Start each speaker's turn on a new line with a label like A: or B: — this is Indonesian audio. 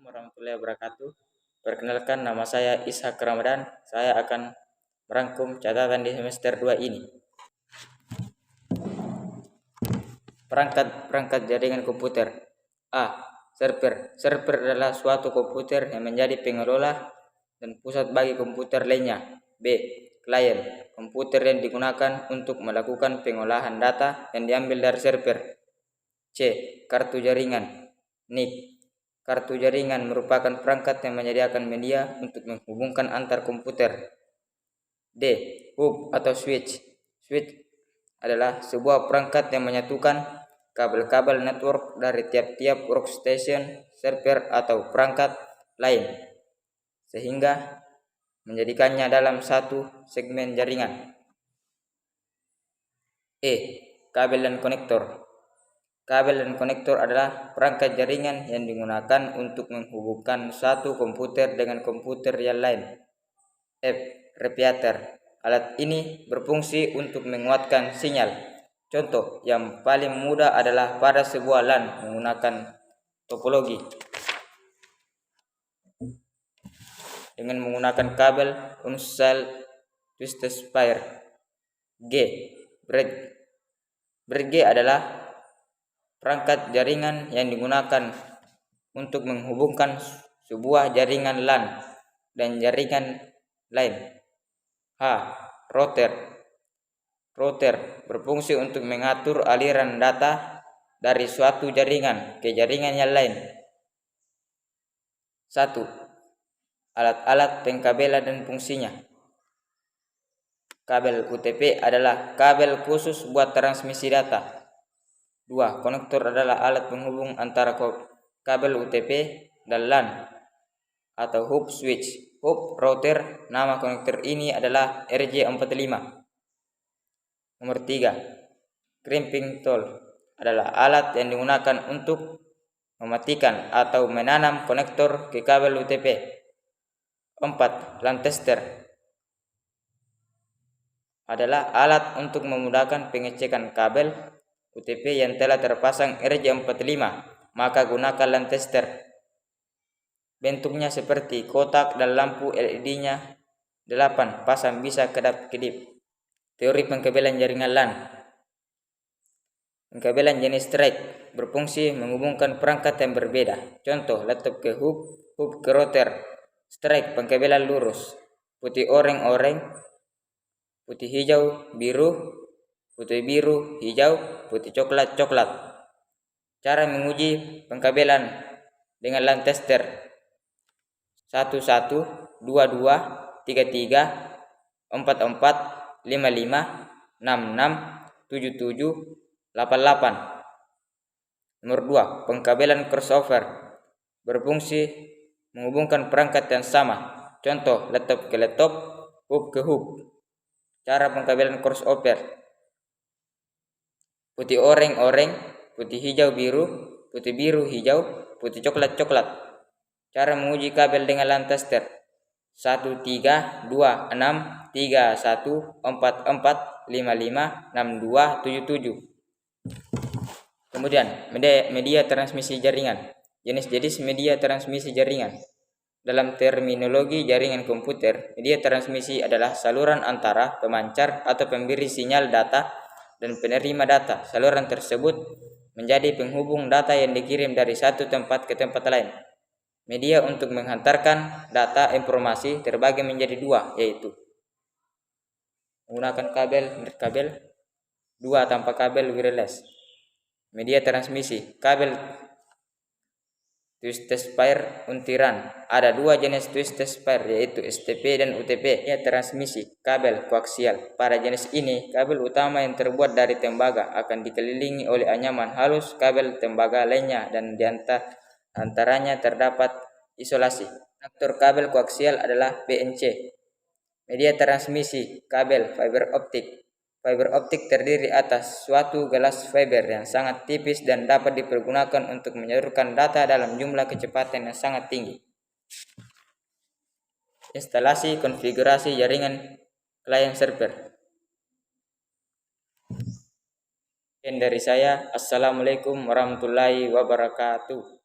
A: Warahmatullahi wabarakatuh. Perkenalkan, nama saya Ishak Ramadan. Saya akan merangkum catatan di semester 2 ini. Perangkat jaringan komputer. A. Server. Server adalah suatu komputer yang menjadi pengelola dan pusat bagi komputer lainnya. B. Klien. Komputer yang digunakan untuk melakukan pengolahan data yang diambil dari server. C. Kartu jaringan. NIC. Kartu jaringan merupakan perangkat yang menyediakan media untuk menghubungkan antar komputer. D. Hub atau switch. Switch adalah sebuah perangkat yang menyatukan kabel-kabel network dari tiap-tiap workstation, server atau perangkat lain, sehingga menjadikannya dalam satu segmen jaringan. E. Kabel dan konektor. Kabel dan konektor adalah perangkat jaringan yang digunakan untuk menghubungkan satu komputer dengan komputer yang lain. F. Repeater. Alat ini berfungsi untuk menguatkan sinyal. Contoh yang paling mudah adalah pada sebuah LAN menggunakan topologi dengan menggunakan kabel unsel twisted pair. G. Bridge. Bridge adalah perangkat jaringan yang digunakan untuk menghubungkan sebuah jaringan LAN dan jaringan lain. H. Router. Router berfungsi untuk mengatur aliran data dari suatu jaringan ke jaringan yang lain. 1. Alat-alat pengkabelan dan fungsinya. Kabel UTP adalah kabel khusus buat transmisi data. 2. Konektor adalah alat penghubung antara kabel UTP dan LAN atau hub switch. Hub router, nama konektor ini adalah RJ45. Nomor 3. Crimping tool adalah alat yang digunakan untuk mematikan atau menanam konektor ke kabel UTP. 4. LAN tester adalah alat untuk memudahkan pengecekan kabel UTP yang telah terpasang RJ45, maka gunakan LAN tester. Bentuknya seperti kotak dan lampu LED-nya 8 pasang bisa kedap-kedip. Teori pengkabelan jaringan LAN. Pengkabelan jenis strike berfungsi menghubungkan perangkat yang berbeda. Contoh, laptop ke hub, hub ke router. Strike pengkabelan lurus, putih oranye, putih hijau, biru, putih biru, hijau, putih coklat. Cara menguji pengkabelan dengan LAN tester. 11, 22, 33, 44, 55, 66, 77, 88. Nomor 2. Pengkabelan crossover berfungsi menghubungkan perangkat yang sama. Contoh, laptop ke laptop, hub ke hub. Cara pengkabelan crossover. Putih oranye, putih hijau biru, putih biru hijau, putih coklat. Cara menguji kabel dengan LAN tester. 1, 3, 2, 6, 3, 1, 4, 4, 5, 5, 6, 2, 7, 7. Kemudian, media transmisi jaringan. Jenis-jenis media transmisi jaringan. Dalam terminologi jaringan komputer, media transmisi adalah saluran antara pemancar atau pemberi sinyal data dan penerima data. Saluran tersebut menjadi penghubung data yang dikirim dari satu tempat ke tempat lain. Media untuk menghantarkan data informasi terbagi menjadi 2, yaitu menggunakan kabel, 2 tanpa kabel wireless. Media transmisi, kabel twisted pair untiran. Ada 2 jenis twisted pair, yaitu STP dan UTP. Media transmisi, kabel koaksial. Pada jenis ini, kabel utama yang terbuat dari tembaga akan dikelilingi oleh anyaman halus kabel tembaga lainnya dan di antaranya terdapat isolasi. Konektor kabel koaksial adalah PNC. Media transmisi, kabel fiber optik. Fiber optik terdiri atas suatu gelas fiber yang sangat tipis dan dapat dipergunakan untuk menyalurkan data dalam jumlah kecepatan yang sangat tinggi. Instalasi konfigurasi jaringan klien server. Sekian dari saya. Assalamualaikum warahmatullahi wabarakatuh.